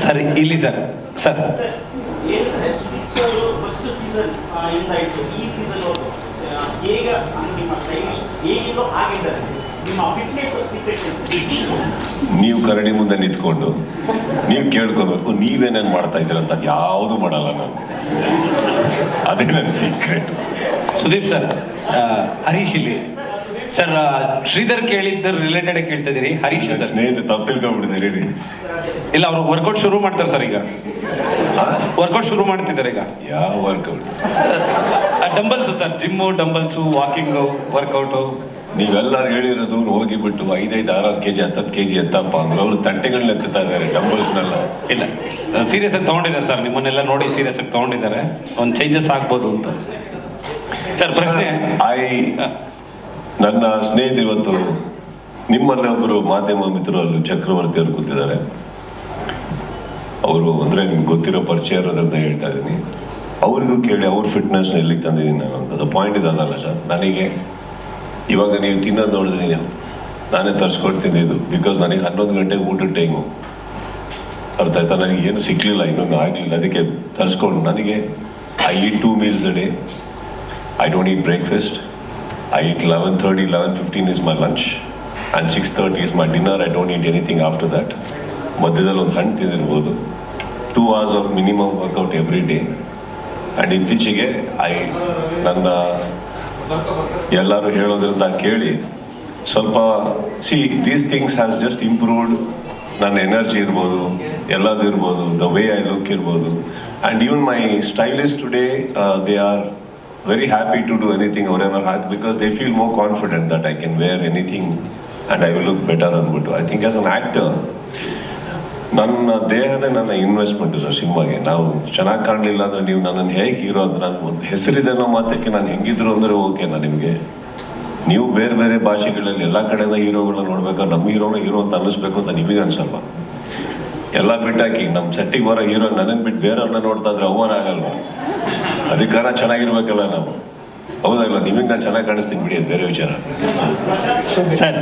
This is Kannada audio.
ಸರ್ ಇಲ್ಲಿ ಸರ್ ಸರ್ ಫಸ್ಟ್ ಸೀಸನ್ ಇಂದ ಇಟ್ಟು ಈ ಸೀಸನ್ ಹೇಗೆ ನಿಮ್ಮ ಶೈಲಿ ಹೇಗಿರೋ ಆಗಿದ್ದಾರೆ ನಿಮ್ಮ ಫಿಟ್ನೆಸ್ ಸೀಕ್ರೆಟ್ ನೀವು ಕರಡಿ ಮುಂದೆ ನಿಂತ್ಕೊಂಡು ನೀವು ಕೇಳ್ಕೋಬೇಕು ನೀವೇನೇನು ಮಾಡ್ತಾ ಇದ್ದೀರ ಅಂತ ಅದು ಯಾವುದು ಮಾಡಲ್ಲ ನಾನು. ಅದೇ ನನ್ನ ಸೀಕ್ರೆಟ್. ಸುದೀಪ್ ಸರ್, ಹರೀಶ್ ಇಲ್ಲಿ ಸರ್. ಶ್ರೀಧರ್ ಕೇಳಿದ್ದ ರಿಲೇಟೆಡ್ ಕೇಳ್ತಾ ಇದೀರಿ. ಹರೀಶ್ ಸರ್ ಸ್ನೇಹಿತ ತಪ್ಪು ತಿಳ್ಕೊಂಡ್ಬಿಟ್ಟಿದ್ದೀರಿ. ಇಲ್ಲ, ಅವರು ವರ್ಕೌಟ್ ಶುರು ಮಾಡ್ತಾರೆ ಸರ್. ಈಗ ವರ್ಕೌಟ್ ಶುರು ಮಾಡ್ತಿದ್ದಾರೆ ಈಗ. ಯಾವ workout? Dumbbells sir, gym, dumbbells, walking, workout. ನೀವೆಲ್ಲರೂ ಹೇಳಿರೋದು ಹೋಗಿಬಿಟ್ಟು 5-6 kg 10 kg ಎತ್ತಪ್ಪ ಅಂದ್ರೆ ಅವರು ತಟ್ಟೆಗಳನ್ನ ಎತ್ತುತ್ತಾ ಇದ್ದಾರೆ, ಡಂಬಲ್ಸ್ನೆಲ್ಲ. ಇಲ್ಲ, ಸೀರಿಯಸ್ ಆಗಿ ತೊಗೊಂಡಿದ್ದಾರೆ ಸರ್. ನಿಮ್ಮನ್ನೆಲ್ಲ ನೋಡಿ ಸೀರಿಯಸ್ ಆಗಿ ತೊಗೊಂಡಿದ್ದಾರೆ. ಒಂದು ಚೇಂಜಸ್ ಆಗ್ಬೋದು ಅಂತ ಸರ್. ಪ್ರಶ್ನೆ, ನನ್ನ ಸ್ನೇಹಿತರು ಇವತ್ತು ನಿಮ್ಮಲ್ಲಿ ಒಬ್ಬರು ಮಾಧ್ಯಮ ಮಿತ್ರರು ಚಕ್ರವರ್ತಿ ಅವರು ಕೂತಿದ್ದಾರೆ. ಅವರು ಅಂದರೆ ನಿಮ್ಗೆ ಗೊತ್ತಿರೋ ಪರಿಚಯ ಇರೋದಂತ ಹೇಳ್ತಾ ಇದ್ದೀನಿ. ಅವ್ರಿಗೂ ಕೇಳಿ ಅವ್ರ ಫಿಟ್ನೆಸ್ನ ಎಲ್ಲಿಗೆ ತಂದಿದ್ದೀನಿ ನಾನು ಅಂತ. ಪಾಯಿಂಟ್ ಇದಲ್ಲ ಸರ್, ನನಗೆ ಇವಾಗ ನೀವು ತಿನ್ನೋದು ನೋಡಿದ್ರೆ ನಾನೇ ತರಿಸ್ಕೊಂಡು ತಿಂದಿದ್ದು. ಬಿಕಾಸ್ ನನಗೆ 11 ಗಂಟೆಗೆ ಊಟದ ಟೈಮು, ಅರ್ಥ ಆಯ್ತಾ? ನನಗೆ ಏನು ಸಿಕ್ಕಲಿಲ್ಲ, ಇನ್ನೊಂದು ಆಗಲಿಲ್ಲ, ಅದಕ್ಕೆ ತರಿಸ್ಕೊಂಡು. ನನಗೆ I eat 2 meals a day. I don't eat breakfast. I eat 11:30, 11:15 is my lunch and 6:30 is my dinner. I don't eat anything after that. ಮಧ್ಯದಲ್ಲಿ ಒಂದು ಹಣ್ಣು ತಿಂದಿರ್ಬೋದು. 2 hours of minimum workout every day. And ಇತ್ತೀಚೆಗೆ ನನ್ನ ಎಲ್ಲರೂ ಹೇಳೋದ್ರಿಂದ ಕೇಳಿ ಸ್ವಲ್ಪ these things has just improved. ನನ್ನ ಎನರ್ಜಿ ಇರ್ಬೋದು, ಎಲ್ಲದು ಇರ್ಬೋದು, ದ ವೇ ಐ ಲುಕ್ ಇರ್ಬೋದು. And even my stylist today they are very happy to do anything whatever because they feel more confident that I can wear anything and I will look better anbuttu. I think as an actor ನನ್ನ ದೇಹನೇ ನನ್ನ ಇನ್ವೆಸ್ಟ್ಮೆಂಟು ಸರ್. ಸಿನಿಮಾಗೆ ನಾವು ಚೆನ್ನಾಗಿ ಕಾಣಲಿಲ್ಲ ಅಂದರೆ ನೀವು ನನ್ನನ್ನು ಹೇಗೆ ಹೀರೋ ಅಂದರೆ ನಾನು ಒಂದು ಹೆಸರಿದೆನೋ ಮಾತಕ್ಕೆ ನಾನು ಹೆಂಗಿದ್ರು ಅಂದರೆ ಓಕೆನಾ ನಿಮಗೆ? ನೀವು ಬೇರೆ ಬೇರೆ ಭಾಷೆಗಳಲ್ಲಿ ಎಲ್ಲ ಕಡೆಯಿಂದ ಹೀರೋಗಳನ್ನ ನೋಡ್ಬೇಕಾದ್ರೆ ನಮ್ಮ ಹೀರೋ ಅಂತ ಅನ್ನಿಸ್ಬೇಕು ಅಂತ ನಿಮಗೆ ಅನ್ಸಲ್ವಾ? ಎಲ್ಲ ಬಿಟ್ಟಾಕಿ ನಮ್ಮ ಸೆಟ್ಟಿಗೆ ಬರೋ ಹೀರೋ ನನ್ನನ್ನು ಬಿಟ್ಟು ಬೇರೆಯವ್ರನ್ನ ನೋಡ್ತಾ ಇದ್ರೆ ಅವಮಾನ ಆಗಲ್ವಾ? ಅದಕ್ಕಾರ ಚೆನ್ನಾಗಿರ್ಬೇಕಲ್ಲ ನಾವು, ಹೌದಲ್ಲ? ನಿಮಗೆ ನಾನು ಚೆನ್ನಾಗಿ ಕಾಣಿಸ್ತೀನಿ ಬಿಡಿ, ಅದು ಬೇರೆ ವಿಚಾರ ಸರ್.